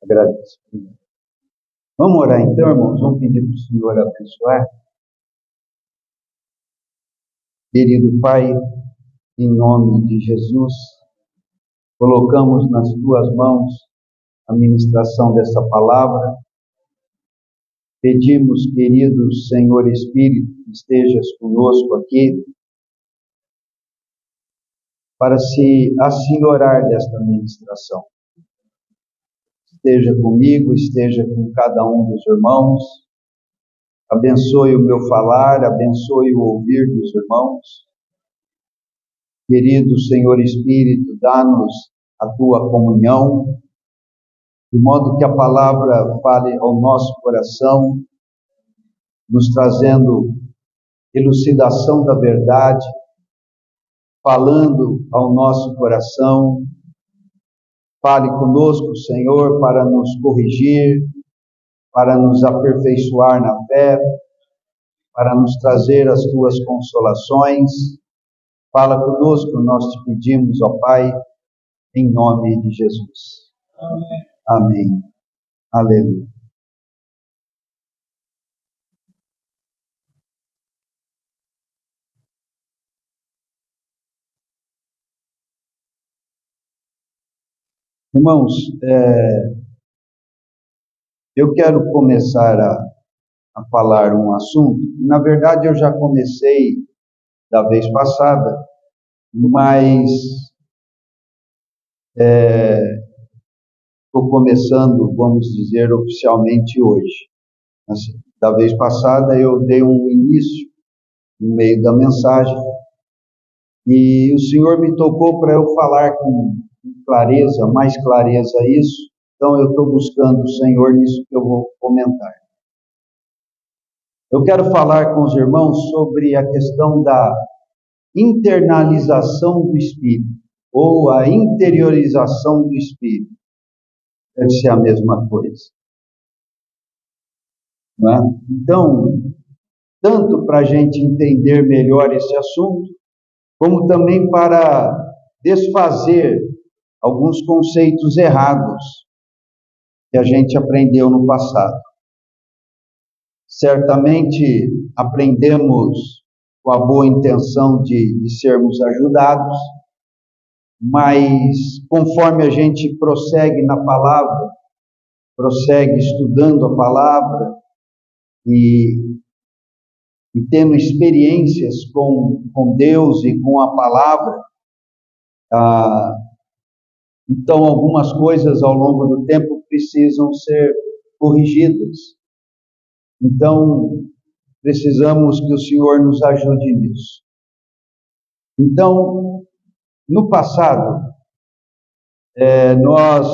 Agradeço. Vamos orar então, irmãos? Vamos pedir para o Senhor abençoar. Querido Pai, em nome de Jesus, colocamos nas Tuas mãos a ministração dessa palavra. Pedimos, querido Senhor Espírito, que estejas conosco aqui, para se assenhorar desta ministração. Esteja comigo, esteja com cada um dos irmãos, abençoe o meu falar, abençoe o ouvir dos irmãos. Querido Senhor Espírito, dá-nos a Tua comunhão, de modo que a palavra fale ao nosso coração, nos trazendo elucidação da verdade, falando ao nosso coração. Fale conosco, Senhor, para nos corrigir, para nos aperfeiçoar na fé, para nos trazer as Tuas consolações. Fala conosco, nós te pedimos, ó Pai, em nome de Jesus. Amém. Amém. Aleluia. Irmãos, eu quero começar a falar um assunto. Na verdade, eu já comecei da vez passada, mas estou começando, vamos dizer, oficialmente hoje. Assim, da vez passada eu dei um início no meio da mensagem e o Senhor me tocou para eu falar com clareza, mais clareza isso. Então eu estou buscando o Senhor nisso que eu vou comentar. Eu quero falar com os irmãos sobre a questão da internalização do Espírito, ou a interiorização do Espírito. Deve ser a mesma coisa. Não é? Então, tanto para a gente entender melhor esse assunto, como também para desfazer alguns conceitos errados que a gente aprendeu no passado. Certamente aprendemos com a boa intenção de sermos ajudados, mas conforme a gente prossegue na palavra, prossegue estudando a palavra e tendo experiências com Deus e com a palavra, então algumas coisas ao longo do tempo precisam ser corrigidas. Então, precisamos que o Senhor nos ajude nisso. Então, no passado, nós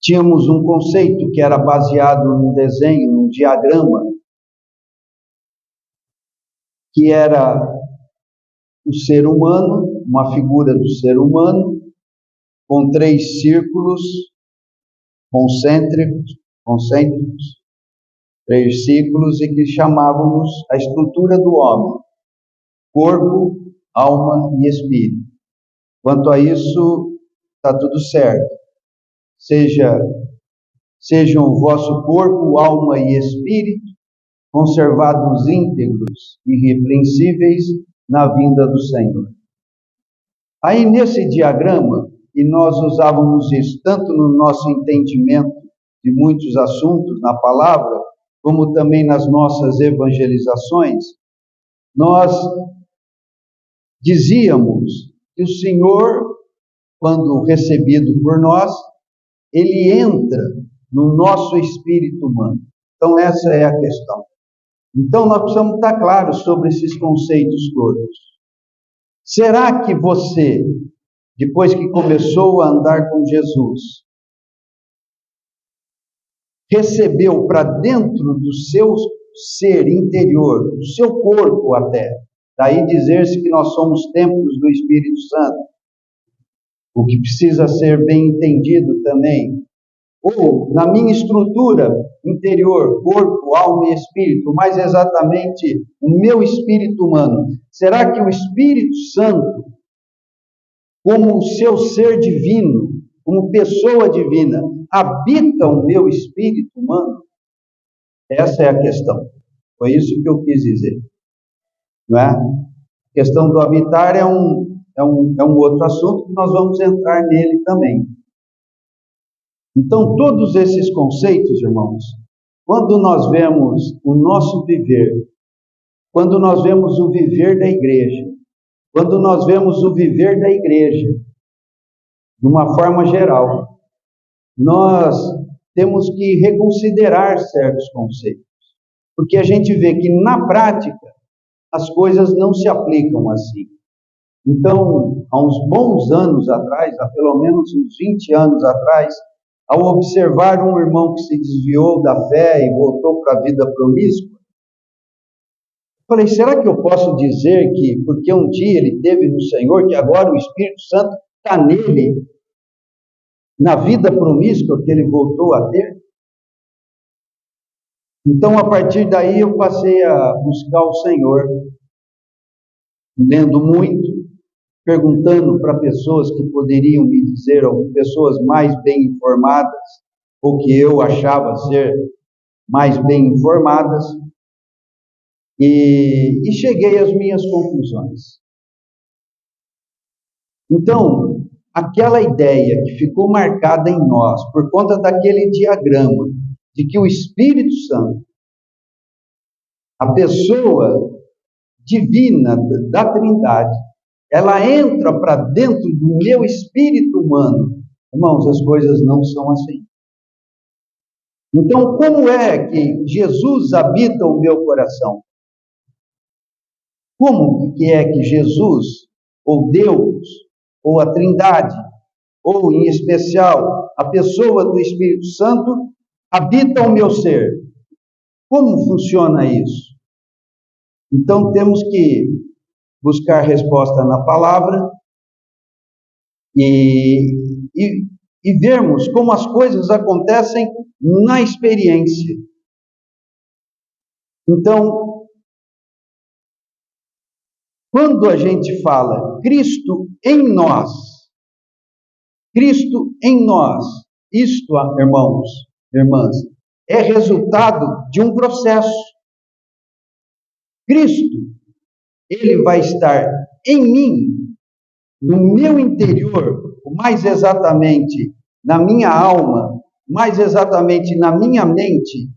tínhamos um conceito que era baseado num desenho, num diagrama, que era o ser humano, uma figura do ser humano, com 3 círculos concêntricos, 3 círculos, e que chamávamos a estrutura do homem: corpo, alma e espírito. Quanto a isso, está tudo certo. Sejam o vosso corpo, alma e espírito conservados íntegros e irrepreensíveis na vinda do Senhor. Aí nesse diagrama, e nós usávamos isso tanto no nosso entendimento de muitos assuntos na palavra, como também nas nossas evangelizações, nós dizíamos que o Senhor, quando recebido por nós, Ele entra no nosso espírito humano. Então essa é a questão. Então nós precisamos estar claros sobre esses conceitos todos. Será que você, depois que começou a andar com Jesus, recebeu para dentro do seu ser interior, do seu corpo até, daí dizer-se que nós somos templos do Espírito Santo, o que precisa ser bem entendido também, ou na minha estrutura interior, corpo, alma e espírito, mais exatamente o meu espírito humano, será que o Espírito Santo, como o seu ser divino, como pessoa divina, habita o meu espírito humano? Essa é a questão. Foi isso que eu quis dizer. Não é? A questão do habitar é um outro assunto que nós vamos entrar nele também. Então, todos esses conceitos, irmãos, quando nós vemos o nosso viver, quando nós vemos o viver da igreja, quando nós vemos o viver da igreja, de uma forma geral, nós temos que reconsiderar certos conceitos, porque a gente vê que na prática as coisas não se aplicam assim. Então, há uns bons anos atrás, há pelo menos uns 20 anos atrás, ao observar um irmão que se desviou da fé e voltou para a vida promíscua, falei, será que eu posso dizer que, porque um dia ele teve no Senhor, que agora o Espírito Santo está nele, na vida promíscua que ele voltou a ter? Então, a partir daí, eu passei a buscar o Senhor, lendo muito, perguntando para pessoas que poderiam me dizer, ou pessoas mais bem informadas, ou que eu achava ser mais bem informadas, e cheguei às minhas conclusões. Então, aquela ideia que ficou marcada em nós, por conta daquele diagrama, de que o Espírito Santo, a pessoa divina da Trindade, ela entra para dentro do meu espírito humano. Irmãos, as coisas não são assim. Então, como é que Jesus habita o meu coração? Como que é que Jesus, ou Deus, ou a Trindade, ou em especial a pessoa do Espírito Santo, habita o meu ser? Como funciona isso? Então temos que buscar resposta na palavra e vermos como as coisas acontecem na experiência. Então, quando a gente fala Cristo em nós, isto, irmãos, irmãs, é resultado de um processo. Cristo, ele vai estar em mim, no meu interior, mais exatamente na minha alma, mais exatamente na minha mente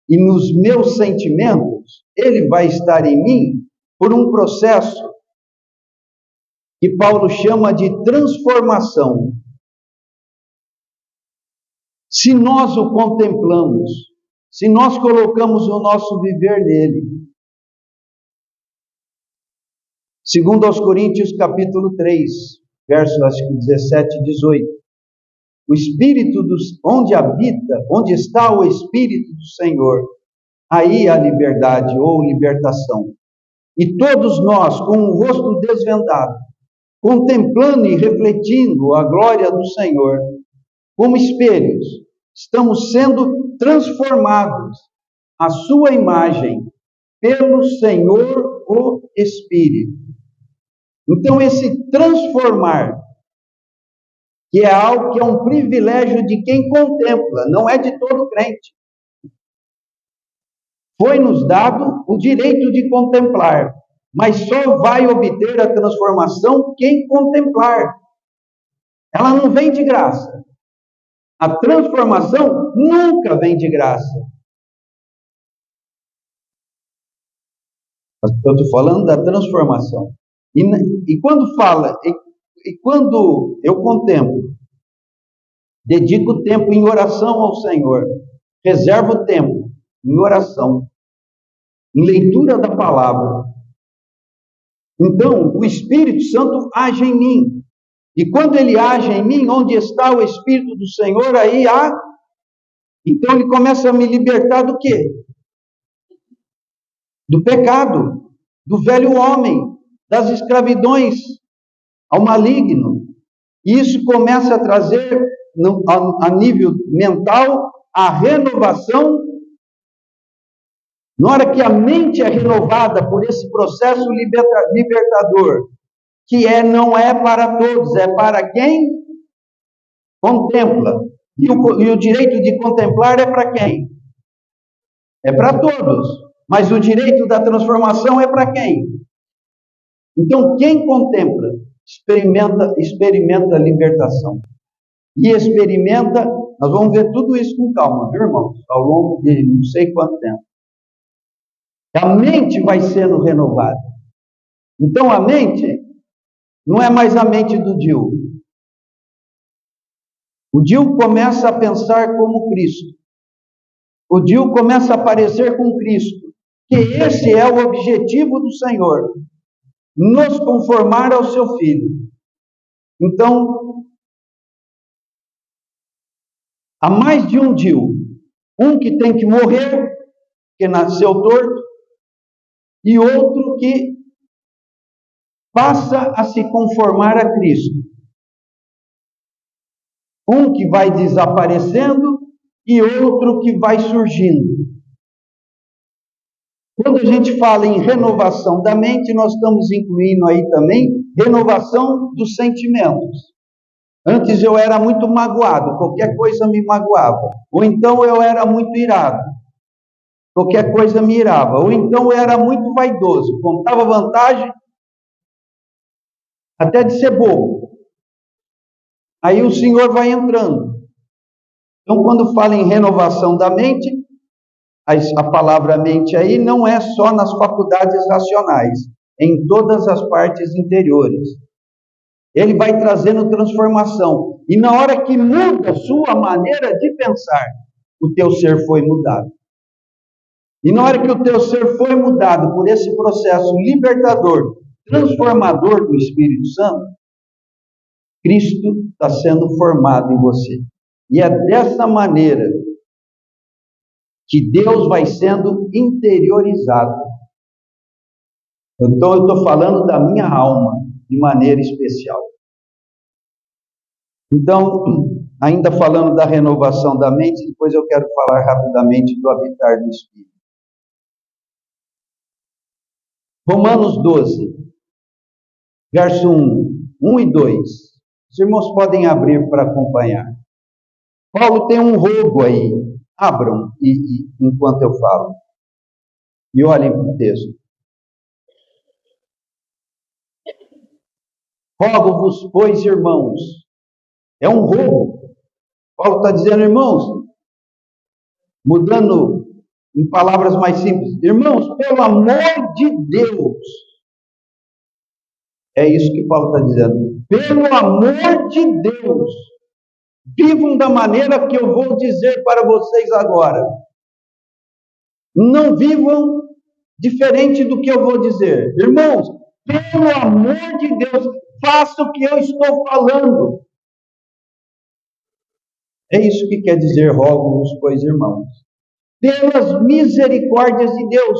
e nos meus sentimentos. Ele vai estar em mim por um processo que Paulo chama de transformação. Se nós o contemplamos, se nós colocamos o nosso viver nele. Segundo aos Coríntios, capítulo 3, versos acho que 17 e 18. O Espírito onde está o Espírito do Senhor, aí há liberdade ou libertação. E todos nós, com o rosto desvendado, contemplando e refletindo a glória do Senhor, como espelhos, estamos sendo transformados à sua imagem pelo Senhor, o Espírito. Então, esse transformar, que é algo que é um privilégio de quem contempla, não é de todo crente. Foi-nos dado o direito de contemplar, mas só vai obter a transformação quem contemplar. Ela não vem de graça. A transformação nunca vem de graça. Eu estou falando da transformação. E quando fala, e quando eu contemplo, dedico tempo em oração ao Senhor, reservo tempo em oração, em leitura da palavra. Então, o Espírito Santo age em mim. E quando ele age em mim, onde está o Espírito do Senhor, aí há. Então ele começa a me libertar do quê? Do pecado, do velho homem, das escravidões ao maligno. E isso começa a trazer, a nível mental, a renovação. Na hora que a mente é renovada por esse processo libertador, que não é para todos, é para quem contempla. E o direito de contemplar é para quem? É para todos. Mas o direito da transformação é para quem? Então, quem contempla, experimenta a libertação. E experimenta, nós vamos ver tudo isso com calma, viu, irmãos? Ao longo de não sei quanto tempo. A mente vai sendo renovada. Então, a mente não é mais a mente do Dio. O Dio começa a pensar como Cristo. O Dio começa a parecer com Cristo. Que esse é o objetivo do Senhor. Nos conformar ao seu Filho. Então, há mais de um Dio. Um que tem que morrer, que nasceu torto, e outro que passa a se conformar a Cristo. Um que vai desaparecendo e outro que vai surgindo. Quando a gente fala em renovação da mente, nós estamos incluindo aí também renovação dos sentimentos. Antes eu era muito magoado, qualquer coisa me magoava. Ou então eu era muito irado, qualquer coisa me irava. Ou então eu era muito vaidoso, contava vantagem até de ser bobo. Aí o Senhor vai entrando. Então, quando fala em renovação da mente, a palavra mente aí não é só nas faculdades racionais, em todas as partes interiores. Ele vai trazendo transformação. E na hora que muda a sua maneira de pensar, o teu ser foi mudado. E na hora que o teu ser foi mudado por esse processo libertador, transformador do Espírito Santo, Cristo está sendo formado em você. E é dessa maneira que Deus vai sendo interiorizado. Então eu estou falando da minha alma de maneira especial. Então, ainda falando da renovação da mente, depois eu quero falar rapidamente do habitar do Espírito. Romanos 12, verso 1 e 2. Os irmãos podem abrir para acompanhar. Paulo tem um rogo aí. Abram enquanto eu falo. E olhem para o texto. Rogo-vos, pois, irmãos. É um rogo. Paulo está dizendo, irmãos, mudando em palavras mais simples. Irmãos, pelo amor de Deus. É isso que Paulo está dizendo. Pelo amor de Deus. Vivam da maneira que eu vou dizer para vocês agora. Não vivam diferente do que eu vou dizer. Irmãos, pelo amor de Deus, faça o que eu estou falando. É isso que quer dizer rogo-vos, pois, irmãos. Pelas misericórdias de Deus.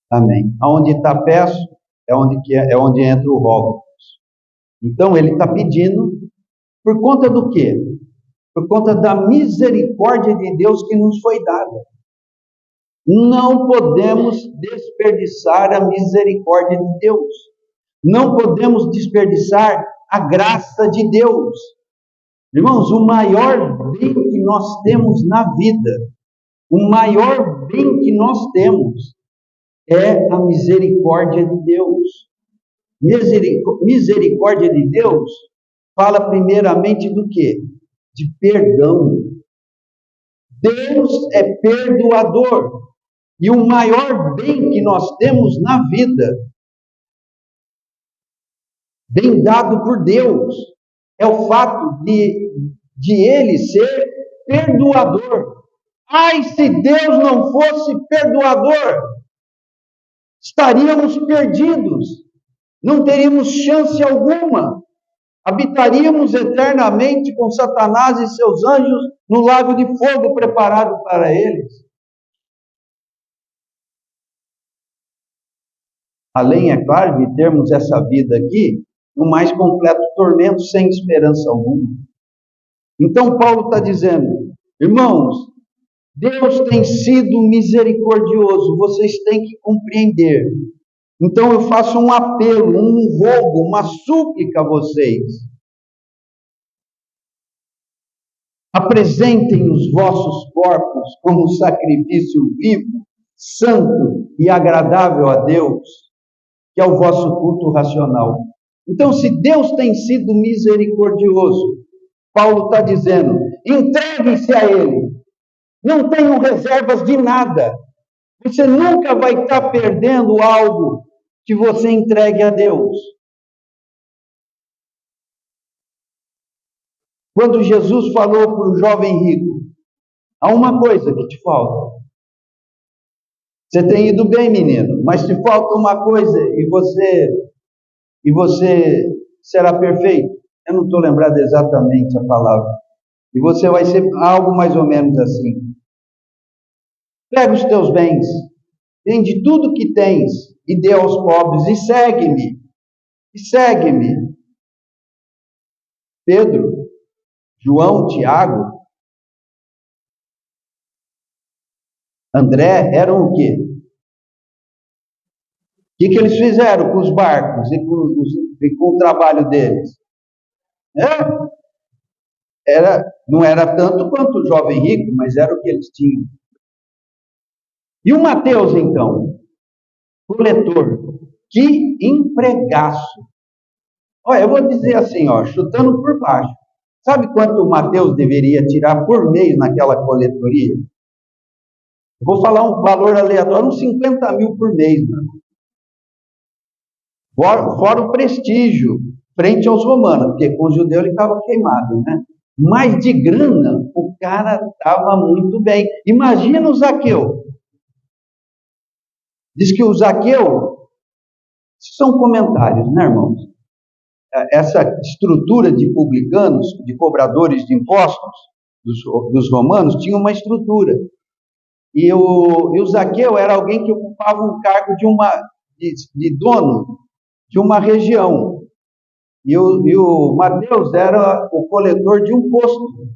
Amém. Aonde está peço, é onde entra o rogo. Então ele está pedindo por conta do quê? Por conta da misericórdia de Deus que nos foi dada. Não podemos desperdiçar a misericórdia de Deus. Não podemos desperdiçar a graça de Deus. Irmãos, o maior bem que nós temos na vida, o maior bem que nós temos é a misericórdia de Deus. Misericórdia de Deus fala primeiramente do quê? De perdão. Deus é perdoador. E o maior bem que nós temos na vida, bem dado por Deus, é o fato de Ele ser perdoador. Ai, se Deus não fosse perdoador, estaríamos perdidos, não teríamos chance alguma, habitaríamos eternamente com Satanás e seus anjos no lago de fogo preparado para eles. Além, é claro, de termos essa vida aqui, no mais completo tormento, sem esperança alguma. Então Paulo está dizendo, irmãos, Deus tem sido misericordioso, vocês têm que compreender. Então eu faço um apelo, um rogo, uma súplica a vocês. Apresentem os vossos corpos como um sacrifício vivo, santo e agradável a Deus, que é o vosso culto racional. Então, se Deus tem sido misericordioso, Paulo está dizendo, entreguem-se a Ele. Não tenham reservas de nada. Você nunca vai estar perdendo algo que você entregue a Deus. Quando Jesus falou para o jovem rico, há uma coisa que te falta. Você tem ido bem, menino, mas te falta uma coisa e você será perfeito. Eu não estou lembrado exatamente a palavra. E você vai ser algo mais ou menos assim. Pega os teus bens, vende tudo que tens e dê aos pobres e segue-me. E segue-me. Pedro, João, Tiago, André eram o quê? O que eles fizeram com os barcos e com o trabalho deles? Não era tanto quanto o jovem rico, mas era o que eles tinham. E o Mateus, então? Coletor. Que empregaço. Olha, eu vou dizer assim, chutando por baixo. Sabe quanto o Mateus deveria tirar por mês naquela coletoria? Eu vou falar um valor aleatório, uns 50 mil por mês, meu irmão. Fora o prestígio, frente aos romanos, porque com os judeus ele estava queimado, né? Mas de grana, o cara estava muito bem. Imagina o Zaqueu. Diz que o Zaqueu, são comentários, né, irmãos? Essa estrutura de publicanos, de cobradores de impostos, dos romanos, tinha uma estrutura. E o Zaqueu era alguém que ocupava um cargo de dono de uma região. E o Mateus era o coletor de um posto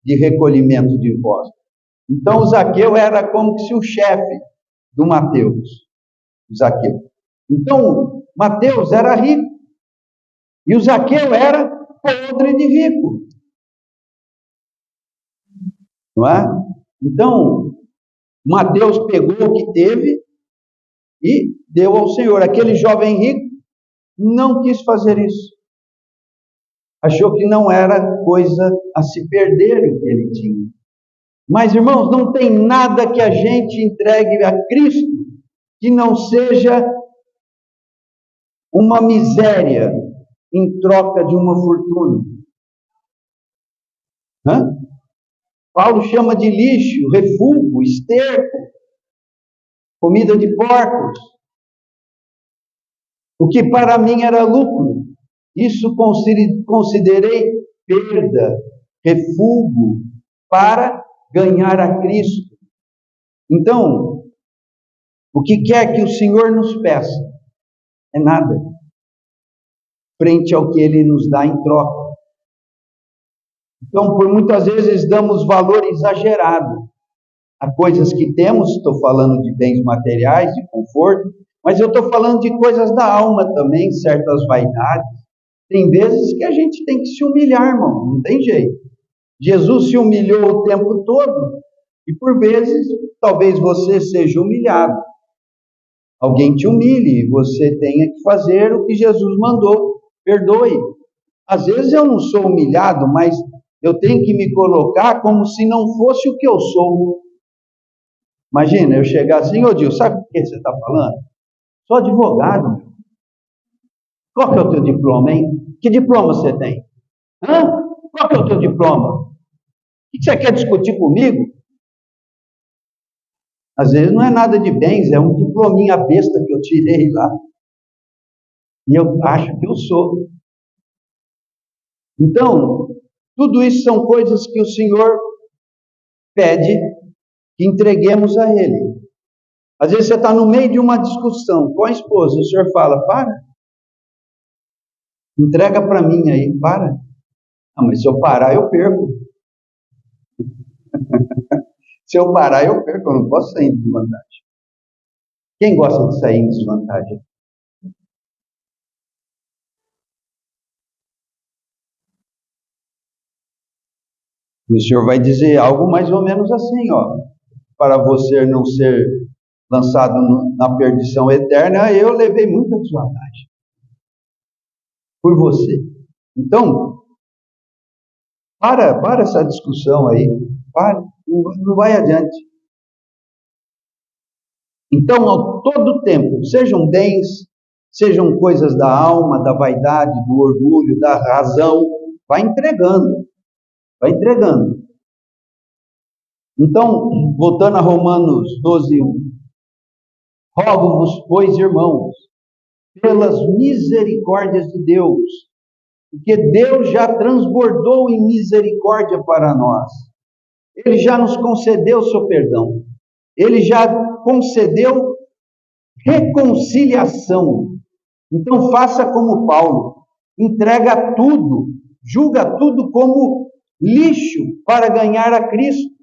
de recolhimento de impostos. Então, o Zaqueu era como se o chefe do Mateus. O Zaqueu. Então, Mateus era rico. E o Zaqueu era podre de rico. Não é? Então, Mateus pegou o que teve e deu ao Senhor. Aquele jovem rico não quis fazer isso. Achou que não era coisa a se perder o que ele tinha. Mas, irmãos, não tem nada que a gente entregue a Cristo que não seja uma miséria em troca de uma fortuna. Paulo chama de lixo, refúgio, esterco, comida de porcos. O que para mim era lucro, isso considerei perda, refúgio, para ganhar a Cristo. Então, o que quer que o Senhor nos peça é nada, frente ao que Ele nos dá em troca. Então, por muitas vezes damos valor exagerado a coisas que temos, estou falando de bens materiais, de conforto, mas eu estou falando de coisas da alma também, certas vaidades. Tem vezes que a gente tem que se humilhar, irmão, não tem jeito. Jesus se humilhou o tempo todo, e por vezes, talvez você seja humilhado. Alguém te humilhe, e você tenha que fazer o que Jesus mandou, perdoe. Às vezes eu não sou humilhado, mas eu tenho que me colocar como se não fosse o que eu sou. Imagina, eu chegar assim, ô Dio, sabe o que você está falando? Sou advogado. Qual que é o teu diploma, hein? Que diploma você tem? Qual que é o teu diploma? O que você quer discutir comigo? Às vezes não é nada de bens, é um diplominha besta que eu tirei lá. E eu acho que eu sou. Então, tudo isso são coisas que o Senhor pede que entreguemos a Ele. Às vezes você está no meio de uma discussão com a esposa, o Senhor fala, para. Entrega para mim aí, para. Mas se eu parar, eu perco. Se eu parar, eu perco, eu não posso sair em desvantagem. Quem gosta de sair em desvantagem? E o Senhor vai dizer algo mais ou menos assim, ó. Para você não ser lançado na perdição eterna, eu levei muita desvantagem por você. Então, para essa discussão aí, não vai adiante. Então, a todo tempo, sejam bens, sejam coisas da alma, da vaidade, do orgulho, da razão, vai entregando, vai entregando. Então, voltando a Romanos 12:1, rogo-vos, pois, irmãos, pelas misericórdias de Deus, porque Deus já transbordou em misericórdia para nós. Ele já nos concedeu o seu perdão. Ele já concedeu reconciliação. Então faça como Paulo, entrega tudo, julga tudo como lixo para ganhar a Cristo.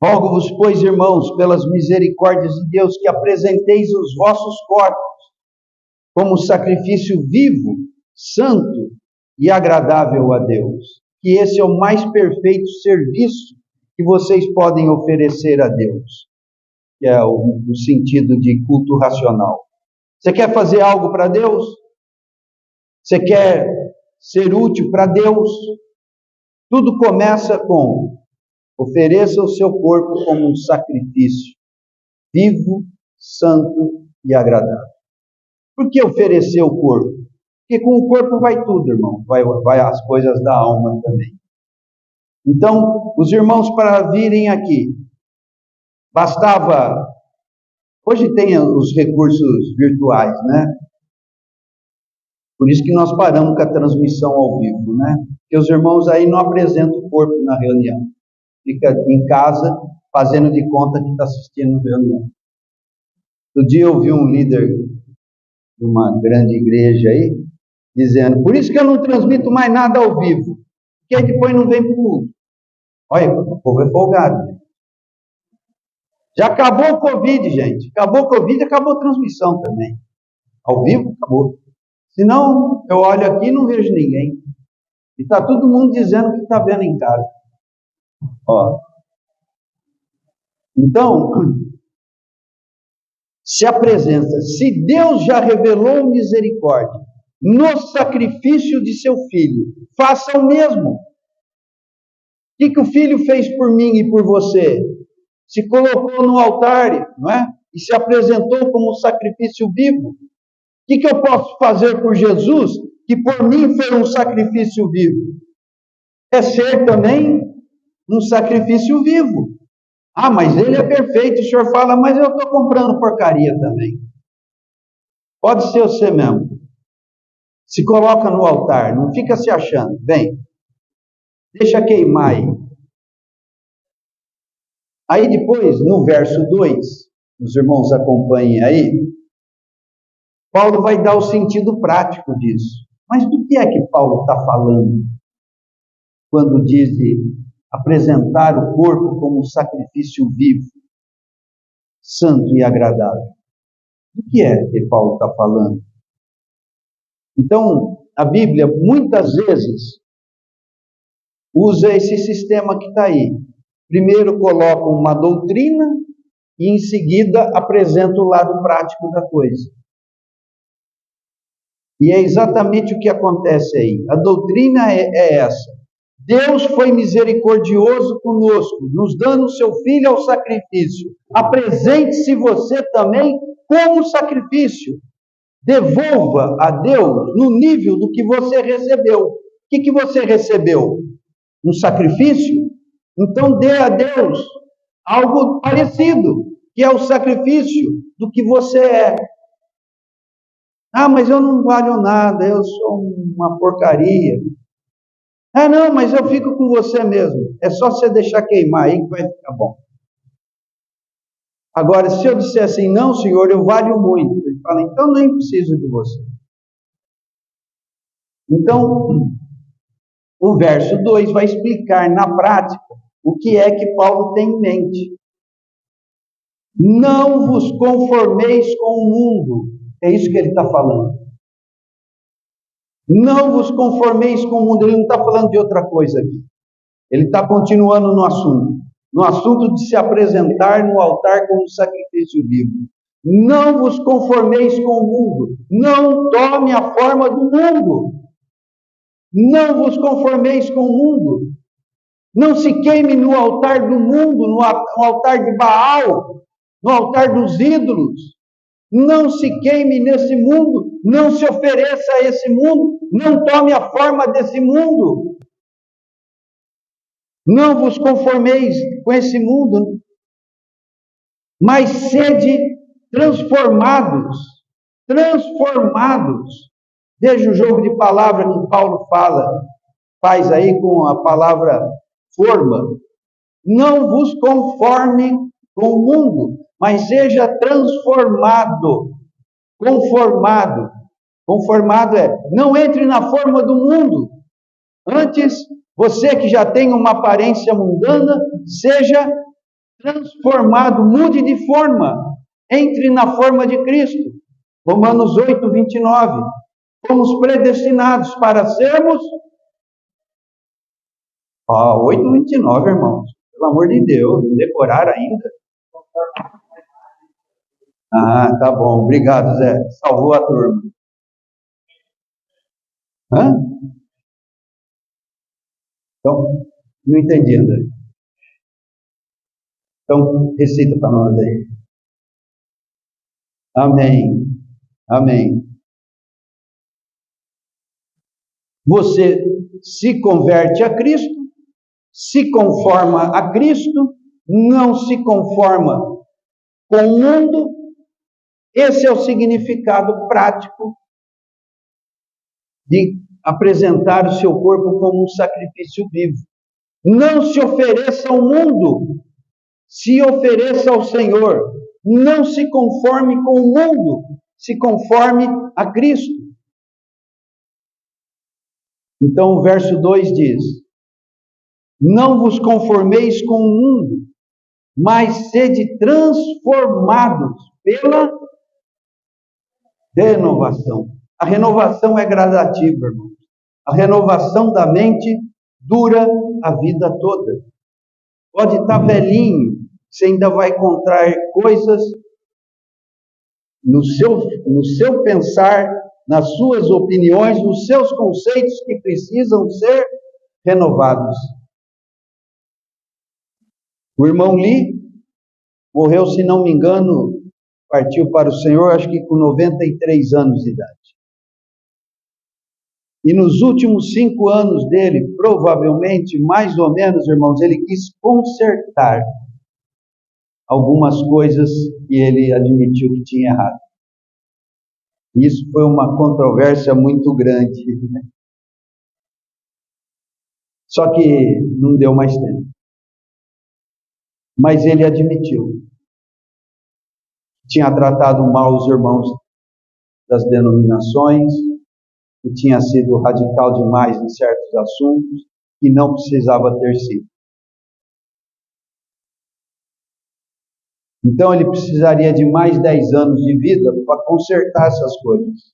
Rogo-vos, pois, irmãos, pelas misericórdias de Deus, que apresenteis os vossos corpos como sacrifício vivo, santo e agradável a Deus. Que esse é o mais perfeito serviço que vocês podem oferecer a Deus, que é o sentido de culto racional. Você quer fazer algo para Deus? Você quer ser útil para Deus? Tudo começa com: ofereça o seu corpo como um sacrifício vivo, santo e agradável. Por que oferecer o corpo? Porque com o corpo vai tudo, irmão. Vai as coisas da alma também. Então, os irmãos, para virem aqui, bastava... Hoje tem os recursos virtuais, né? Por isso que nós paramos com a transmissão ao vivo, né? Porque os irmãos aí não apresentam o corpo na reunião. Fica em casa fazendo de conta que está assistindo a reunião. Outro dia eu vi um líder de uma grande igreja aí, dizendo: por isso que eu não transmito mais nada ao vivo, porque aí depois não vem para o culto. Olha, o povo é folgado, né? Já acabou o Covid, gente. Acabou o Covid, acabou a transmissão também. Ao vivo, acabou. Senão, eu olho aqui e não vejo ninguém. E está todo mundo dizendo que está vendo em casa. Ó. Então, se apresenta. Se Deus já revelou misericórdia no sacrifício de seu filho, faça o mesmo. O que o filho fez por mim e por você? Se colocou no altar, não é? E se apresentou como um sacrifício vivo. O que eu posso fazer por Jesus, que por mim foi um sacrifício vivo? É ser também um sacrifício vivo. Ah, mas ele é perfeito. O senhor fala, mas eu estou comprando porcaria também. Pode ser você mesmo. Se coloca no altar, não fica se achando. Vem, deixa queimar aí. Aí depois, no verso 2, os irmãos acompanhem aí, Paulo vai dar o sentido prático disso. Mas do que é que Paulo está falando quando diz de apresentar o corpo como um sacrifício vivo, santo e agradável? Do que é que Paulo está falando? Então, a Bíblia muitas vezes usa esse sistema que está aí. Primeiro coloca uma doutrina e em seguida apresenta o lado prático da coisa. E é exatamente o que acontece aí. A doutrina é essa. Deus foi misericordioso conosco, nos dando o seu Filho ao sacrifício. Apresente-se você também como sacrifício. Devolva a Deus no nível do que você recebeu. O que você recebeu? Um sacrifício? Então dê a Deus algo parecido, que é o sacrifício do que você é. Ah, mas eu não valho nada, eu sou uma porcaria. Ah, não, mas eu fico com você mesmo. É só você deixar queimar aí que vai ficar bom. Agora, se eu disser assim, não, senhor, eu valho muito. Ele fala, então nem preciso de você. Então, o verso 2 vai explicar na prática o que é que Paulo tem em mente. Não vos conformeis com o mundo. É isso que ele está falando. Não vos conformeis com o mundo. Ele não está falando de outra coisa aqui. Ele está continuando no assunto. No assunto de se apresentar no altar como sacrifício vivo. Não vos conformeis com o mundo. Não tome a forma do mundo. Não vos conformeis com o mundo. Não se queime no altar do mundo, no altar de Baal, no altar dos ídolos. Não se queime nesse mundo. Não se ofereça a esse mundo. Não tome a forma desse mundo. Não vos conformeis com esse mundo, mas sede transformados. Transformados. Veja o jogo de palavra que Paulo faz aí com a palavra forma. Não vos conforme com o mundo, mas seja transformado. Conformado. Conformado não entre na forma do mundo. Antes, você que já tem uma aparência mundana, seja transformado, mude de forma. Entre na forma de Cristo. Romanos 8, 29. Fomos predestinados para sermos... 8, 29, irmãos. Pelo amor de Deus, não decoraram ainda? Ah, tá bom. Obrigado, Zé. Salvou a turma. Hã? Então, não entendi, André. Então, recita para nós aí. Amém. Amém. Você se converte a Cristo, se conforma a Cristo, não se conforma com o mundo. Esse é o significado prático de apresentar o seu corpo como um sacrifício vivo. Não se ofereça ao mundo, se ofereça ao Senhor. Não se conforme com o mundo, se conforme a Cristo. Então o verso 2 diz: não vos conformeis com o mundo, mas sede transformados pela renovação. A renovação é gradativa, irmãos. A renovação da mente dura a vida toda. Pode estar velhinho, você ainda vai encontrar coisas no seu pensar, nas suas opiniões, nos seus conceitos que precisam ser renovados. O irmão Lee morreu, se não me engano, partiu para o Senhor, acho que com 93 anos de idade. E nos últimos 5 anos dele, provavelmente, mais ou menos, irmãos, ele quis consertar algumas coisas que ele admitiu que tinha errado. Isso foi uma controvérsia muito grande. Só que não deu mais tempo. Mas ele admitiu. Tinha tratado mal os irmãos das denominações, que tinha sido radical demais em certos assuntos, que não precisava ter sido. Então ele precisaria de mais 10 anos de vida para consertar essas coisas.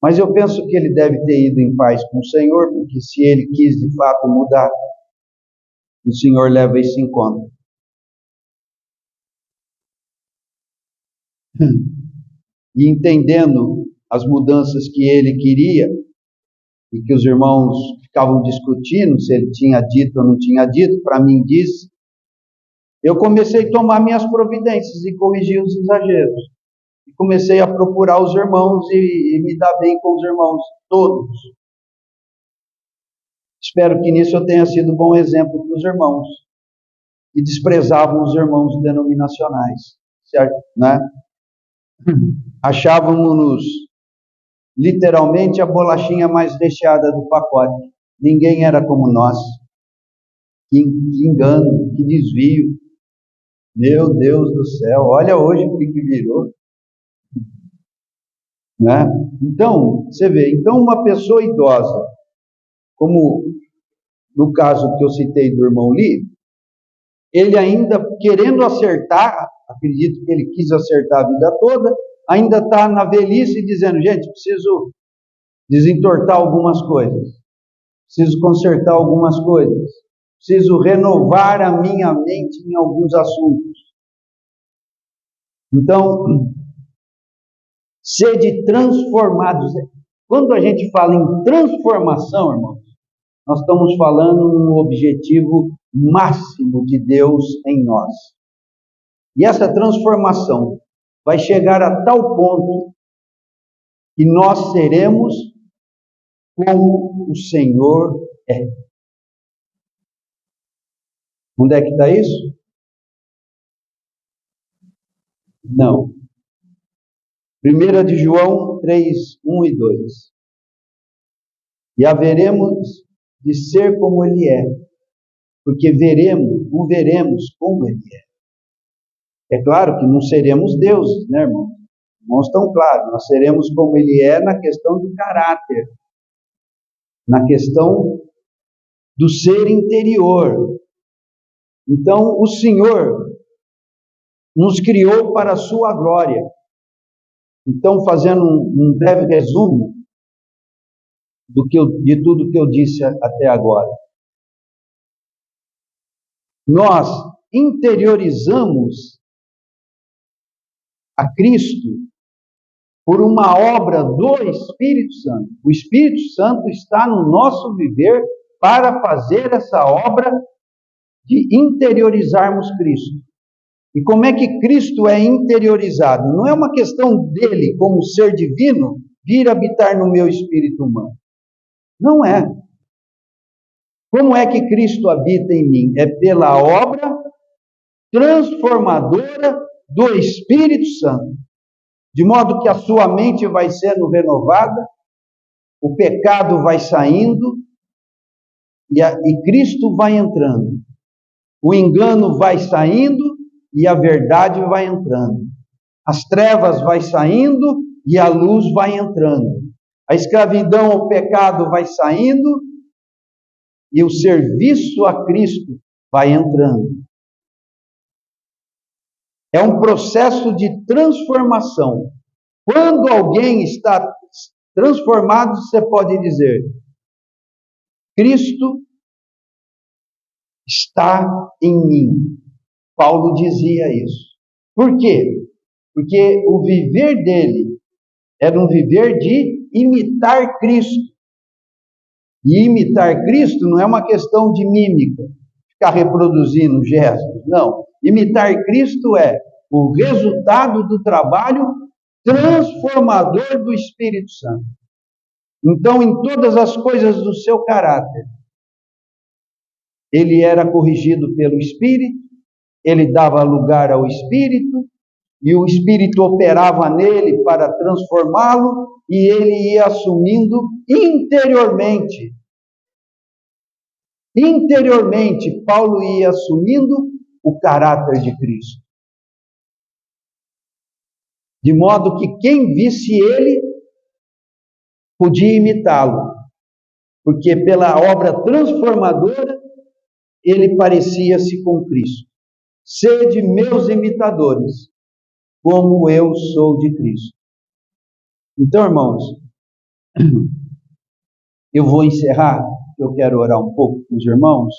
Mas eu penso que ele deve ter ido em paz com o Senhor, porque se ele quis de fato mudar, o Senhor leva isso em conta. E entendendo as mudanças que ele queria, e que os irmãos ficavam discutindo se ele tinha dito ou não tinha dito, para mim disse, eu comecei a tomar minhas providências e corrigir os exageros. E comecei a procurar os irmãos e me dar bem com os irmãos, todos. Espero que nisso eu tenha sido um bom exemplo para os irmãos, que desprezavam os irmãos denominacionais, certo? Né? Achávamos-nos literalmente a bolachinha mais recheada do pacote. Ninguém era como nós. Que engano, que desvio. Meu Deus do céu, olha hoje o que virou. Né? Então, você vê, então uma pessoa idosa como no caso que eu citei do irmão Lee, ele ainda querendo acertar, acredito que ele quis acertar a vida toda, ainda está na velhice dizendo, gente, preciso desentortar algumas coisas, preciso consertar algumas coisas, preciso renovar a minha mente em alguns assuntos. Então, sede transformados. Quando a gente fala em transformação, irmãos, nós estamos falando no objetivo máximo de Deus em nós. E essa transformação vai chegar a tal ponto que nós seremos como o Senhor é. Onde é que está isso? Não. 1 de João 3, 1 e 2. E haveremos de ser como Ele é, porque o veremos como Ele é. É claro que não seremos deuses, né, irmão? Irmãos estão claros, nós seremos como Ele é na questão do caráter, na questão do ser interior. Então, o Senhor nos criou para a sua glória. Então, fazendo um breve resumo de tudo que eu disse até agora. Nós interiorizamos a Cristo por uma obra do Espírito Santo. O Espírito Santo está no nosso viver para fazer essa obra de interiorizarmos Cristo. E como é que Cristo é interiorizado? Não é uma questão dele, como ser divino, vir habitar no meu espírito humano. Não é. Como é que Cristo habita em mim? É pela obra transformadora do Espírito Santo. De modo que a sua mente vai sendo renovada, o pecado vai saindo e Cristo vai entrando. O engano vai saindo e a verdade vai entrando. As trevas vai saindo e a luz vai entrando. A escravidão ao pecado vai saindo e o serviço a Cristo vai entrando. É um processo de transformação. Quando alguém está transformado, você pode dizer, Cristo está em mim. Paulo dizia isso. Por quê? Porque o viver dele era um viver de imitar Cristo. E imitar Cristo não é uma questão de mímica, ficar reproduzindo gestos, não. Imitar Cristo é o resultado do trabalho transformador do Espírito Santo. Então, em todas as coisas do seu caráter, ele era corrigido pelo Espírito, ele dava lugar ao Espírito, e o Espírito operava nele para transformá-lo, e ele ia assumindo interiormente. Interiormente, Paulo ia assumindo o caráter de Cristo. De modo que quem visse ele, podia imitá-lo. Porque pela obra transformadora, ele parecia-se com Cristo. Sede meus imitadores, como eu sou de Cristo. Então, irmãos, eu vou encerrar, eu quero orar um pouco com os irmãos.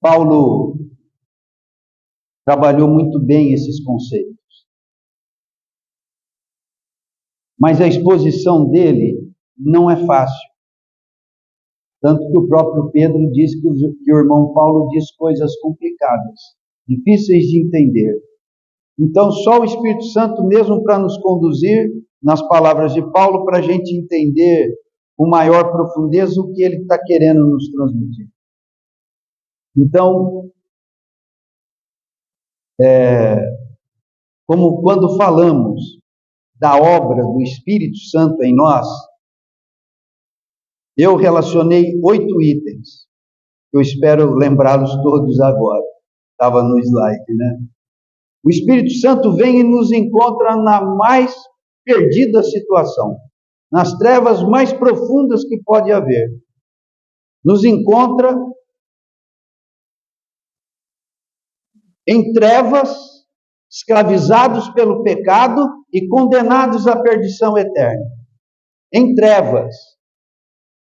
Paulo trabalhou muito bem esses conceitos. Mas a exposição dele não é fácil. Tanto que o próprio Pedro diz que o irmão Paulo diz coisas complicadas, difíceis de entender. Então, só o Espírito Santo mesmo para nos conduzir nas palavras de Paulo, para a gente entender com maior profundeza o que ele está querendo nos transmitir. Então, como quando falamos da obra do Espírito Santo em nós, eu relacionei 8 itens. Eu espero lembrá-los todos agora. Estava no slide, né? O Espírito Santo vem e nos encontra na mais perdida situação, nas trevas mais profundas que pode haver, nos encontra em trevas, escravizados pelo pecado e condenados à perdição eterna. Em trevas,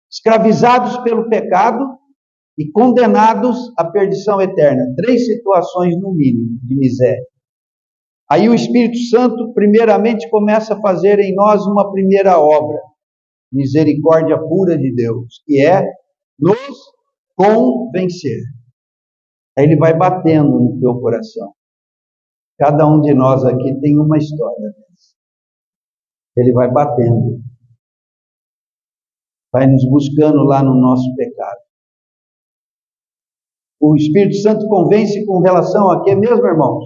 escravizados pelo pecado e condenados à perdição eterna. 3 situações no mínimo de miséria. Aí o Espírito Santo primeiramente começa a fazer em nós uma primeira obra, misericórdia pura de Deus, que é nos convencer. Aí ele vai batendo no teu coração. Cada um de nós aqui tem uma história dessa. Ele vai batendo, vai nos buscando lá no nosso pecado. O Espírito Santo convence com relação a quê mesmo, irmãos?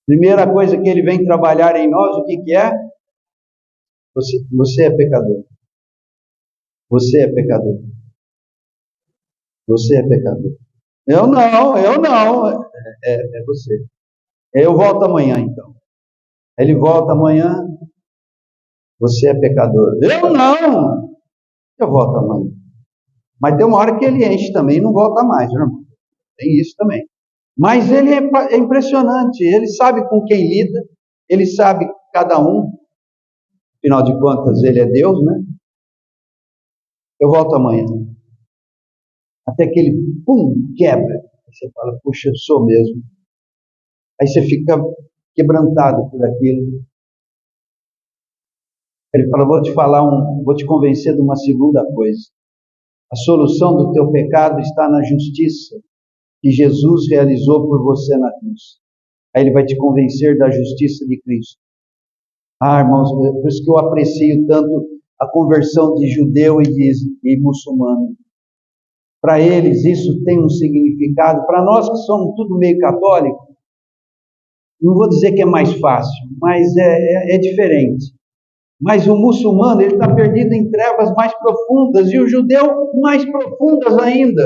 Primeira coisa que ele vem trabalhar em nós, o que é? Você é pecador. Você é pecador. Você é pecador. Eu não. É você. Eu volto amanhã, então. Ele volta amanhã. Você é pecador. Eu não. Eu volto amanhã. Mas tem uma hora que ele enche também e não volta mais, né, irmão? Tem isso também. Mas ele é impressionante. Ele sabe com quem lida. Ele sabe cada um. Afinal de contas, ele é Deus, né? Eu volto amanhã. Até que ele, quebra. Aí você fala, puxa, eu sou mesmo. Aí você fica quebrantado por aquilo. Ele fala, vou te convencer de uma segunda coisa. A solução do teu pecado está na justiça que Jesus realizou por você na cruz. Aí ele vai te convencer da justiça de Cristo. Irmãos, por isso que eu aprecio tanto a conversão de judeu e muçulmano. Para eles isso tem um significado. Para nós que somos tudo meio católico, não vou dizer que é mais fácil, mas é diferente. Mas o muçulmano, ele está perdido em trevas mais profundas, e o judeu mais profundas ainda.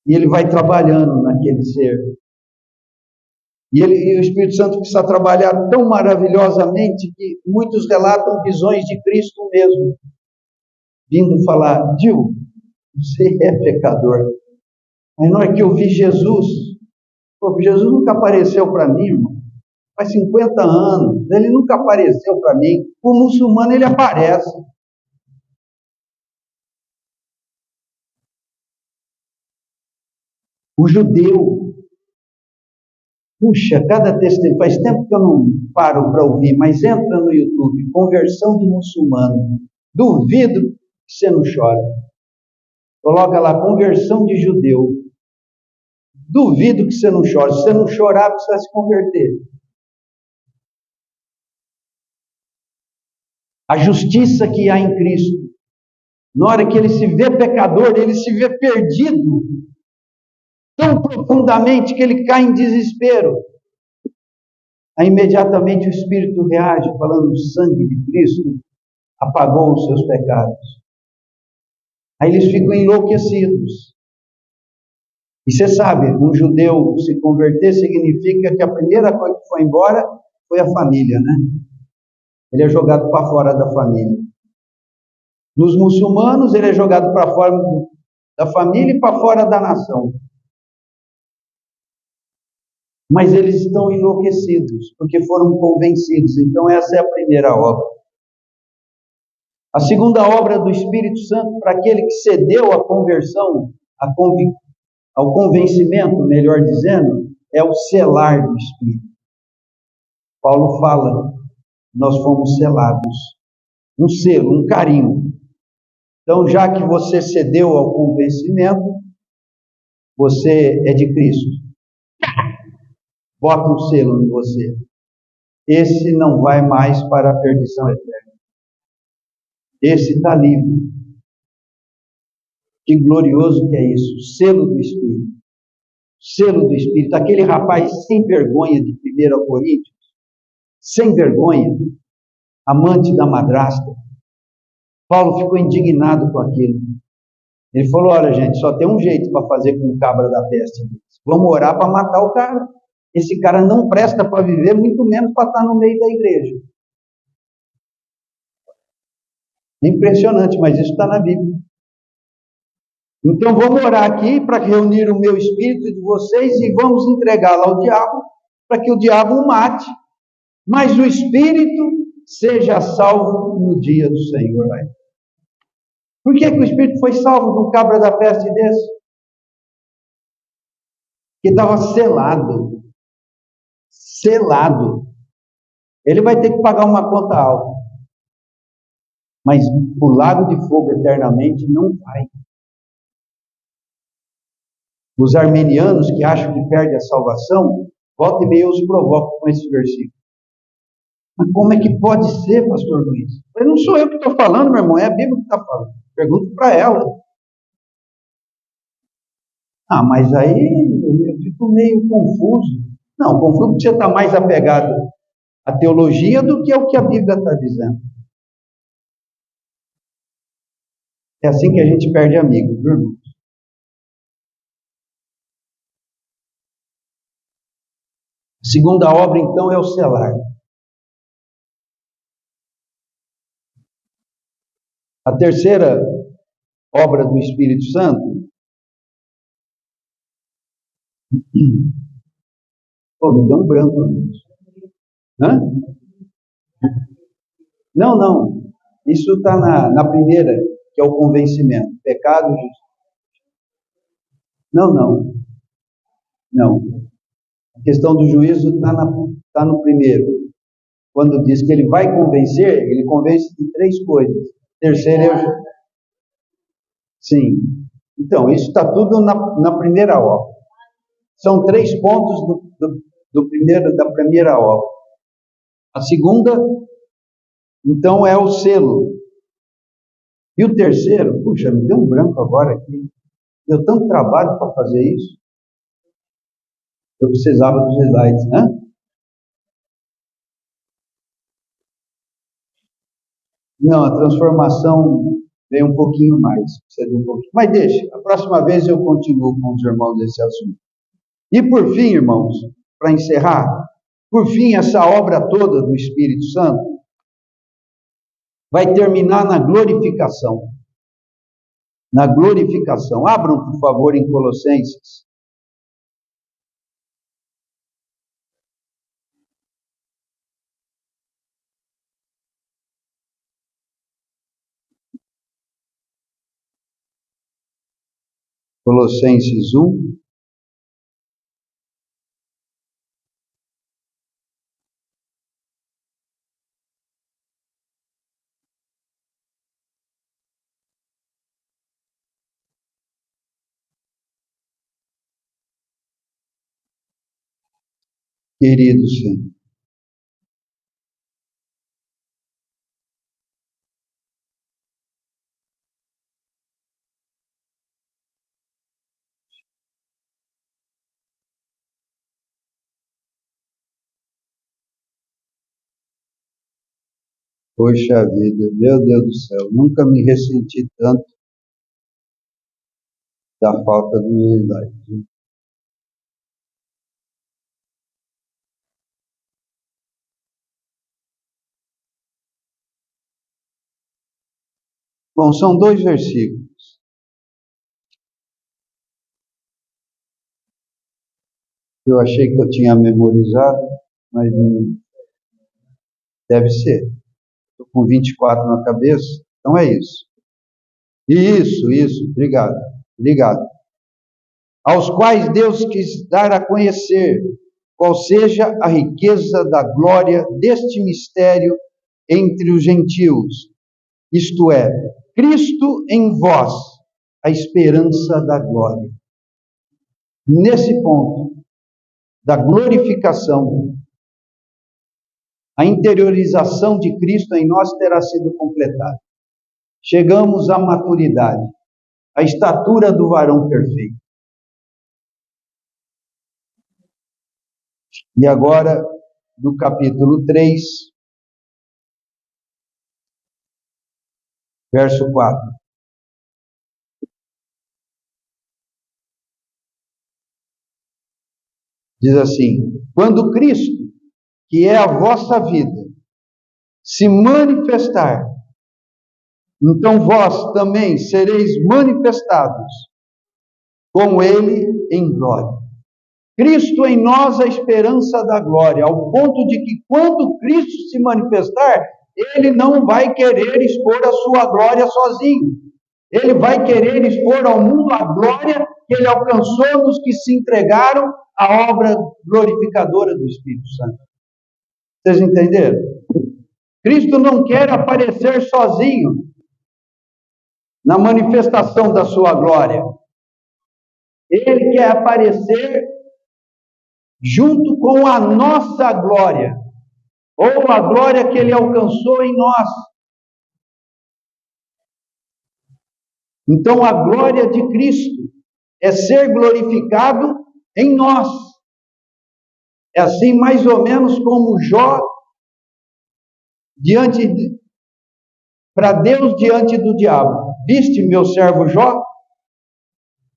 E ele vai trabalhando naquele ser. E o Espírito Santo precisa trabalhar tão maravilhosamente que muitos relatam visões de Cristo mesmo, vindo falar, Dil, você é pecador. Mas não é que eu vi Jesus. Jesus nunca apareceu para mim, irmão. Faz 50 anos, ele nunca apareceu para mim. O muçulmano, ele aparece. O judeu, puxa, cada testemunho, faz tempo que eu não paro para ouvir, mas entra no YouTube, conversão de muçulmano. Duvido que você não chora. Coloca lá, conversão de judeu. Duvido que você não chore. Se você não chorar, precisa se converter. A justiça que há em Cristo. Na hora que ele se vê pecador, ele se vê perdido tão profundamente que ele cai em desespero. Aí imediatamente o Espírito reage, falando: o sangue de Cristo apagou os seus pecados. Aí eles ficam enlouquecidos. E você sabe, um judeu se converter significa que a primeira coisa que foi embora foi a família, né? Ele é jogado para fora da família. Nos muçulmanos, ele é jogado para fora da família e para fora da nação. Mas eles estão enlouquecidos, porque foram convencidos. Então essa é a primeira obra. A segunda obra do Espírito Santo, para aquele que cedeu à conversão, ao convencimento, melhor dizendo, é o selar do Espírito. Paulo fala, nós fomos selados. Um selo, um carinho. Então, já que você cedeu ao convencimento, você é de Cristo. Bota um selo em você. Esse não vai mais para a perdição eterna. Esse está livre. Que glorioso que é isso. Selo do Espírito. Selo do Espírito. Aquele rapaz sem vergonha de 1 Coríntios. Sem vergonha. Amante da madrasta. Paulo ficou indignado com aquilo. Ele falou, olha gente, só tem um jeito para fazer com o cabra da peste. Vamos orar para matar o cara. esse cara não presta para viver, muito menos para estar no meio da igreja. É impressionante, mas isso está na Bíblia. Então vamos orar aqui para reunir o meu espírito de vocês e vamos entregá-lo ao diabo, para que o diabo o mate, mas o espírito seja salvo no dia do Senhor. Por que o espírito foi salvo de um cabra da peste desse? Que estava selado. Selado. Ele vai ter que pagar uma conta alta. Mas o lago de fogo eternamente não vai. Os armenianos que acham que perdem a salvação, volta e meia os provocam com esse versículo. Mas como é que pode ser, pastor Luiz? Mas não sou eu que estou falando, meu irmão, é a Bíblia que está falando. Pergunto para ela. Ah, mas aí eu fico meio confuso. Não, confuso porque você está mais apegado à teologia do que ao que a Bíblia está dizendo. É assim que a gente perde amigos, viu, irmão? A segunda obra, então, é o selar. A terceira obra do Espírito Santo. Pô, me deu um branco. Hã? Não. Isso está na primeira, que é o convencimento. Pecado, justiça. Não. A questão do juízo está no primeiro. Quando diz que ele vai convencer, ele convence de 3 coisas. Terceira é o... Sim. Então, isso está tudo na primeira obra. São 3 pontos da primeira obra. A segunda, então, é o selo. E o terceiro, puxa, me deu um branco agora aqui. Deu tanto trabalho para fazer isso. Eu precisava dos slides, né? Não, a transformação vem um pouquinho mais. Precisa de um pouquinho. Mas deixa, a próxima vez eu continuo com os irmãos desse assunto. E por fim, irmãos, para encerrar, por fim, essa obra toda do Espírito Santo vai terminar na glorificação. Na glorificação. Abram, por favor, em Colossenses. Colossenses 1. Querido Senhor, poxa vida, meu Deus do céu, nunca me ressenti tanto da falta de humildade. Bom, são 2 versículos. Eu achei que eu tinha memorizado, mas não deve ser. Estou com 24 na cabeça, então é isso. Isso, obrigado. Aos quais Deus quis dar a conhecer qual seja a riqueza da glória deste mistério entre os gentios, isto é, Cristo em vós, a esperança da glória. Nesse ponto da glorificação, a interiorização de Cristo em nós terá sido completada. Chegamos à maturidade, à estatura do varão perfeito. E agora, do capítulo 3, verso 4. Diz assim: quando Cristo, que é a vossa vida, se manifestar, então vós também sereis manifestados com Ele em glória. Cristo em nós a esperança da glória, ao ponto de que quando Cristo se manifestar, Ele não vai querer expor a sua glória sozinho. Ele vai querer expor ao mundo a glória que Ele alcançou nos que se entregaram à obra glorificadora do Espírito Santo. Vocês entenderam? Cristo não quer aparecer sozinho na manifestação da sua glória. Ele quer aparecer junto com a nossa glória, ou a glória que Ele alcançou em nós. Então, a glória de Cristo é ser glorificado em nós. É assim, mais ou menos como Jó, para Deus diante do diabo: viste meu servo Jó,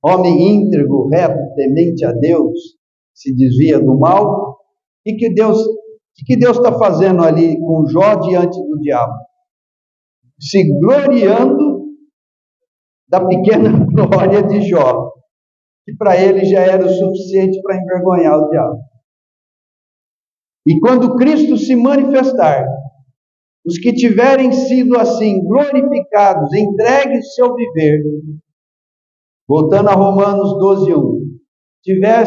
homem íntegro, reto, temente a Deus, se desvia do mal. E que Deus está fazendo ali com Jó diante do diabo? Se gloriando da pequena glória de Jó, que para ele já era o suficiente para envergonhar o diabo. E quando Cristo se manifestar, os que tiverem sido assim glorificados, entregues seu viver, voltando a Romanos 12:1, tiver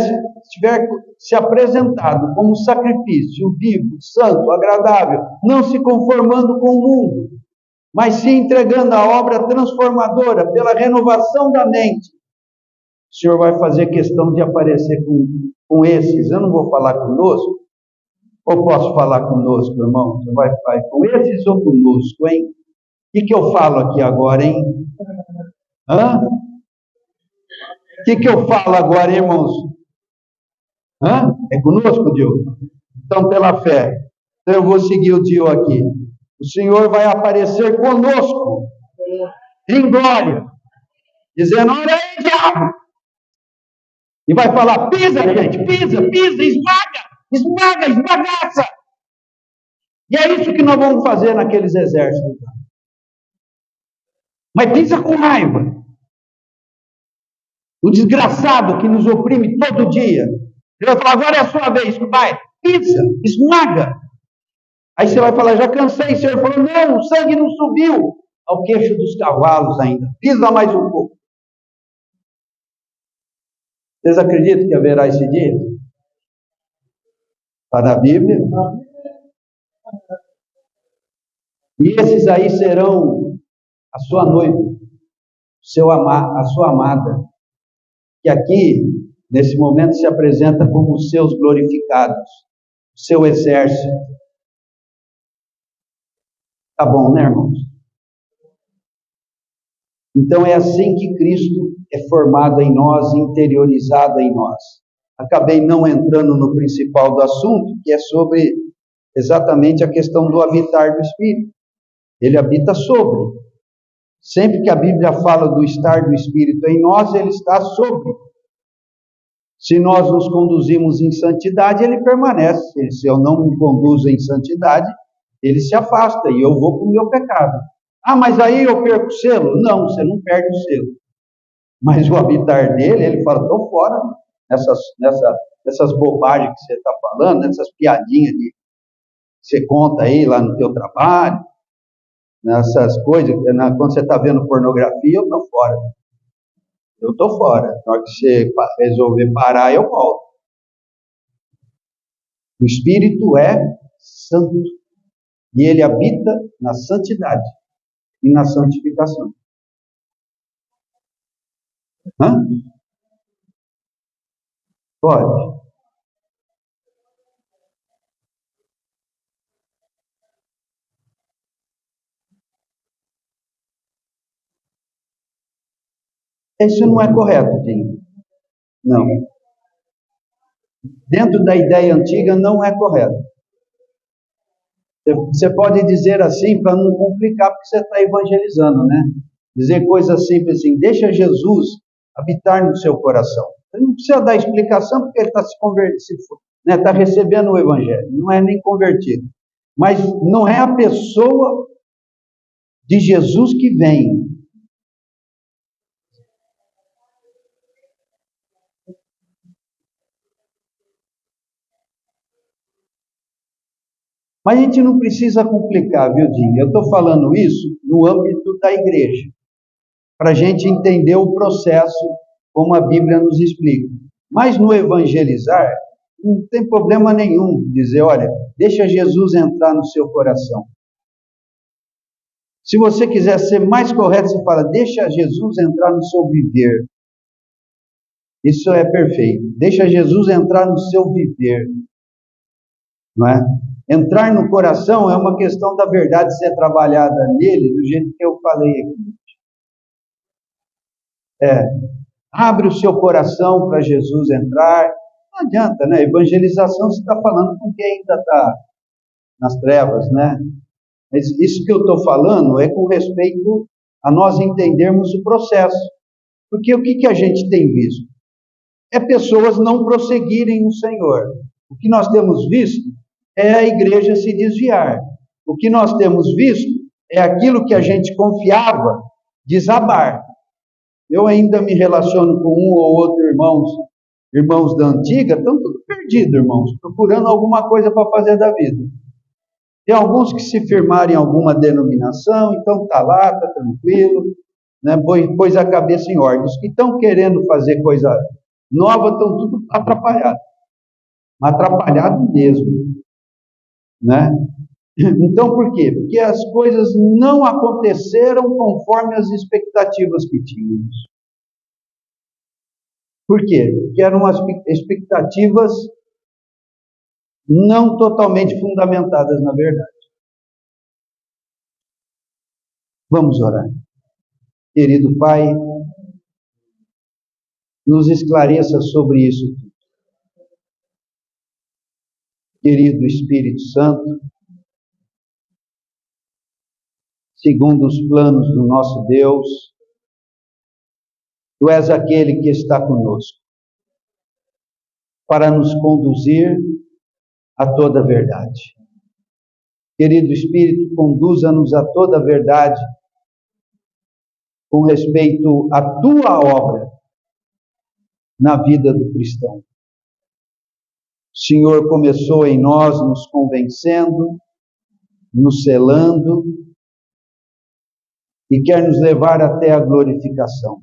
se apresentado como sacrifício vivo, santo, agradável, não se conformando com o mundo, mas se entregando à obra transformadora pela renovação da mente, o Senhor vai fazer questão de aparecer com esses. Eu não vou falar conosco, ou posso falar conosco, irmão? Você vai com esses ou conosco, hein? O que eu falo aqui agora, hein? Hã? O que eu falo agora, irmãos? Hã? É conosco, Diogo? Então, pela fé. Então, eu vou seguir o Diogo aqui. O Senhor vai aparecer conosco, em glória, dizendo: olha aí, diabo! E vai falar: pisa, gente, pisa, esbagaça! E é isso que nós vamos fazer naqueles exércitos. Mas pisa com raiva. O desgraçado que nos oprime todo dia, ele vai falar: agora é a sua vez, vai, pisa, esmaga. Aí você vai falar: já cansei. O Senhor falou: não, o sangue não subiu ao queixo dos cavalos ainda, pisa mais um pouco. Vocês acreditam que haverá esse dia? Está na Bíblia. E esses aí serão a sua noiva, a sua amada, que aqui, nesse momento, se apresenta como os seus glorificados, o seu exército. Tá bom, né, irmãos? Então é assim que Cristo é formado em nós, interiorizado em nós. Acabei não entrando no principal do assunto, que é sobre exatamente a questão do habitar do Espírito. Ele habita sobre. Sempre que a Bíblia fala do estar do Espírito em nós, ele está sobre. Se nós nos conduzimos em santidade, ele permanece. Se eu não me conduzo em santidade, ele se afasta e eu vou para o meu pecado. Ah, mas aí eu perco o selo? Não, você não perde o selo. Mas o habitar dele, ele fala: estou fora nessas bobagens que você está falando, nessas piadinhas que você conta aí lá no teu trabalho, nessas coisas, quando você está vendo pornografia, eu estou fora. Eu estou fora. Na hora que você resolver parar, eu volto. O Espírito é santo. E ele habita na santidade e na santificação. Hã? Pode. Isso não é correto, Dinho. Não. Dentro da ideia antiga, não é correto. Você pode dizer assim para não complicar, porque você está evangelizando, né? Dizer coisas simples assim: deixa Jesus habitar no seu coração. Ele não precisa dar explicação porque ele está se convertendo, né, está recebendo o Evangelho, não é nem convertido. Mas não é a pessoa de Jesus que vem. Mas a gente não precisa complicar, viu, Dinho? Eu estou falando isso no âmbito da igreja, para a gente entender o processo, como a Bíblia nos explica. Mas no evangelizar, não tem problema nenhum dizer, olha, deixa Jesus entrar no seu coração. Se você quiser ser mais correto, você fala, deixa Jesus entrar no seu viver. Isso é perfeito. Deixa Jesus entrar no seu viver. Não é? Entrar no coração é uma questão da verdade ser trabalhada nele, do jeito que eu falei aqui. Abre o seu coração para Jesus entrar. Não adianta, né? Evangelização você está falando com quem ainda está nas trevas, né? Mas isso que eu estou falando é com respeito a nós entendermos o processo. Porque o que a gente tem visto? É pessoas não prosseguirem no Senhor. O que nós temos visto é a igreja se desviar. O que nós temos visto é aquilo que a gente confiava desabar. Eu ainda me relaciono com um ou outro irmãos da antiga, estão tudo perdidos, irmãos, procurando alguma coisa para fazer da vida. Tem alguns que se firmaram em alguma denominação, então está lá, está tranquilo, né, pôs a cabeça em ordem. Os que estão querendo fazer coisa nova estão tudo atrapalhados. Atrapalhado mesmo. Né? Então, por quê? Porque as coisas não aconteceram conforme as expectativas que tínhamos. Por quê? Porque eram as expectativas não totalmente fundamentadas na verdade. Vamos orar. Querido Pai, nos esclareça sobre isso. Querido Espírito Santo, segundo os planos do nosso Deus, Tu és aquele que está conosco, para nos conduzir a toda a verdade. Querido Espírito, conduza-nos a toda a verdade com respeito à Tua obra na vida do cristão. O Senhor começou em nós nos convencendo, nos selando e quer nos levar até a glorificação.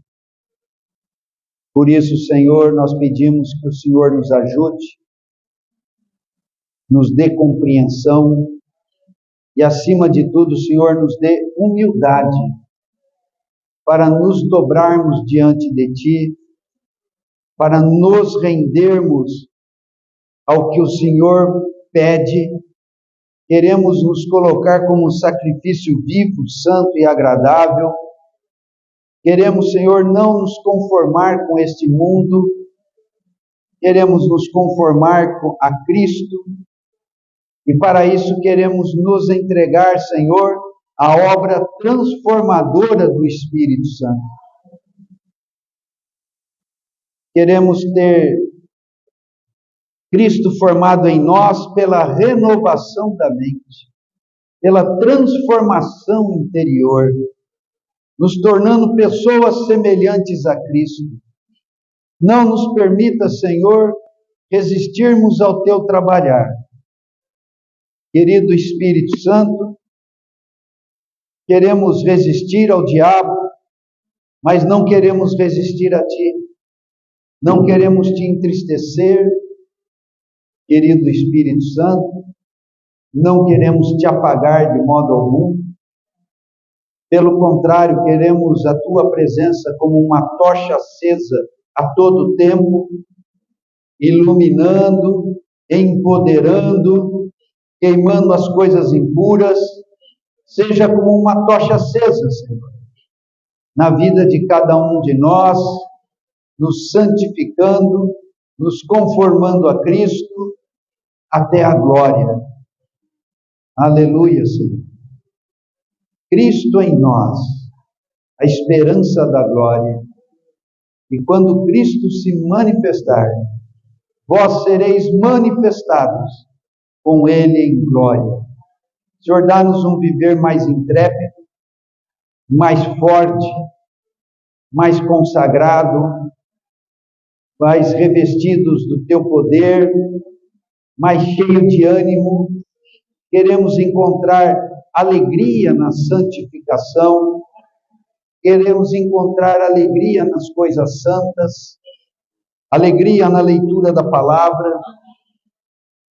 Por isso, Senhor, nós pedimos que o Senhor nos ajude, nos dê compreensão e, acima de tudo, o Senhor nos dê humildade para nos dobrarmos diante de Ti, para nos rendermos ao que o Senhor pede. Queremos nos colocar como um sacrifício vivo, santo e agradável. Queremos, Senhor, não nos conformar com este mundo. Queremos nos conformar a Cristo. E para isso queremos nos entregar, Senhor, à obra transformadora do Espírito Santo. Queremos ter Cristo formado em nós pela renovação da mente, pela transformação interior, nos tornando pessoas semelhantes a Cristo. Não nos permita, Senhor, resistirmos ao Teu trabalhar. Querido Espírito Santo, queremos resistir ao diabo, mas não queremos resistir a Ti. Não queremos Te entristecer. Querido Espírito Santo, não queremos Te apagar de modo algum. Pelo contrário, queremos a Tua presença como uma tocha acesa a todo tempo, iluminando, empoderando, queimando as coisas impuras. Seja como uma tocha acesa, Senhor, na vida de cada um de nós, nos santificando, nos conformando a Cristo, até a glória. Aleluia, Senhor. Cristo em nós, a esperança da glória. E quando Cristo se manifestar, vós sereis manifestados com Ele em glória. Senhor, dá-nos um viver mais intrépido, mais forte, mais consagrado, mais revestidos do Teu poder, mais cheio de ânimo. Queremos encontrar alegria na santificação, queremos encontrar alegria nas coisas santas, alegria na leitura da palavra,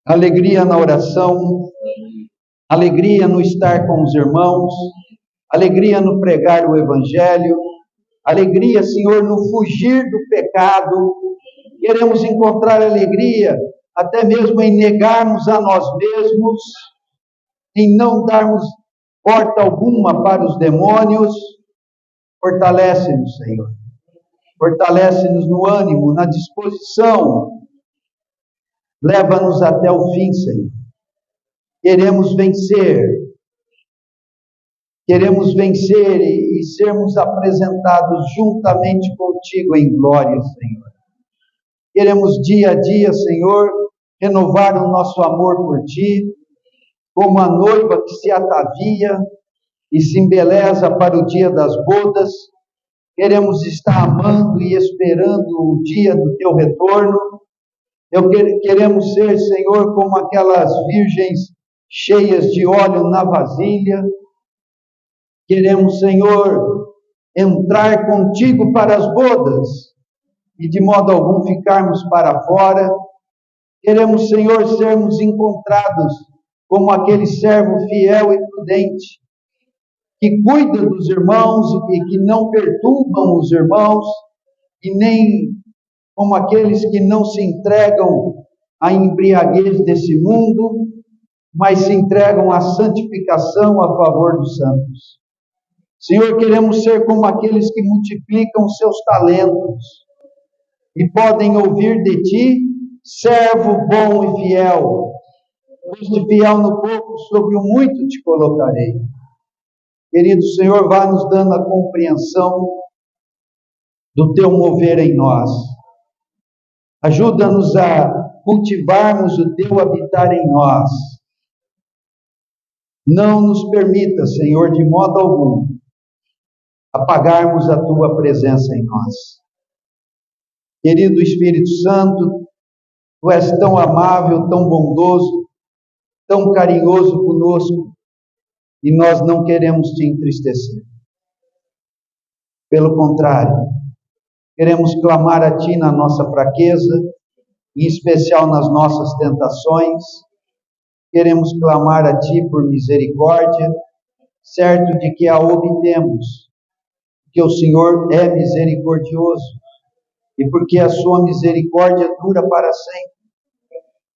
alegria na oração, alegria no estar com os irmãos, alegria no pregar o Evangelho, alegria, Senhor, no fugir do pecado. Queremos encontrar alegria até mesmo em negarmos a nós mesmos, em não darmos porta alguma para os demônios. Fortalece-nos, Senhor. Fortalece-nos no ânimo, na disposição. Leva-nos até o fim, Senhor. Queremos vencer. Queremos vencer e sermos apresentados juntamente contigo em glória, Senhor. Queremos dia a dia, Senhor, renovar o nosso amor por Ti, como a noiva que se atavia e se embeleza para o dia das bodas. Queremos estar amando e esperando o dia do Teu retorno. Queremos ser, Senhor, como aquelas virgens cheias de óleo na vasilha. Queremos, Senhor, entrar contigo para as bodas e de modo algum ficarmos para fora. Queremos, Senhor, sermos encontrados como aquele servo fiel e prudente, que cuida dos irmãos e que não perturbam os irmãos, e nem como aqueles que não se entregam à embriaguez desse mundo, mas se entregam à santificação a favor dos santos. Senhor, queremos ser como aqueles que multiplicam seus talentos e podem ouvir de Ti: servo bom e fiel, foste fiel no pouco, sobre o muito te colocarei. Querido Senhor, vá nos dando a compreensão do Teu mover em nós. Ajuda-nos a cultivarmos o Teu habitar em nós. Não nos permita, Senhor, de modo algum, apagarmos a Tua presença em nós. Querido Espírito Santo, Tu és tão amável, tão bondoso, tão carinhoso conosco, e nós não queremos Te entristecer. Pelo contrário, queremos clamar a Ti na nossa fraqueza, em especial nas nossas tentações. Queremos clamar a Ti por misericórdia, certo de que a obtemos, que o Senhor é misericordioso, e porque a Sua misericórdia dura para sempre,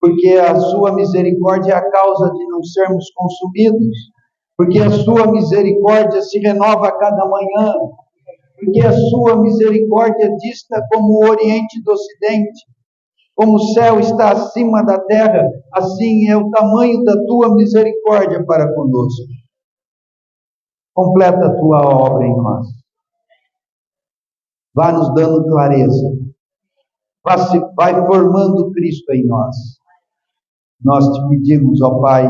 porque a Sua misericórdia é a causa de não sermos consumidos, porque a Sua misericórdia se renova a cada manhã, porque a Sua misericórdia dista como o Oriente do Ocidente. Como o céu está acima da terra, assim é o tamanho da Tua misericórdia para conosco. Completa a Tua obra em nós. Vá nos dando clareza. Vai formando Cristo em nós. Nós te pedimos, ó Pai,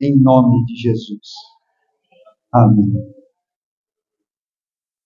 em nome de Jesus. Amém.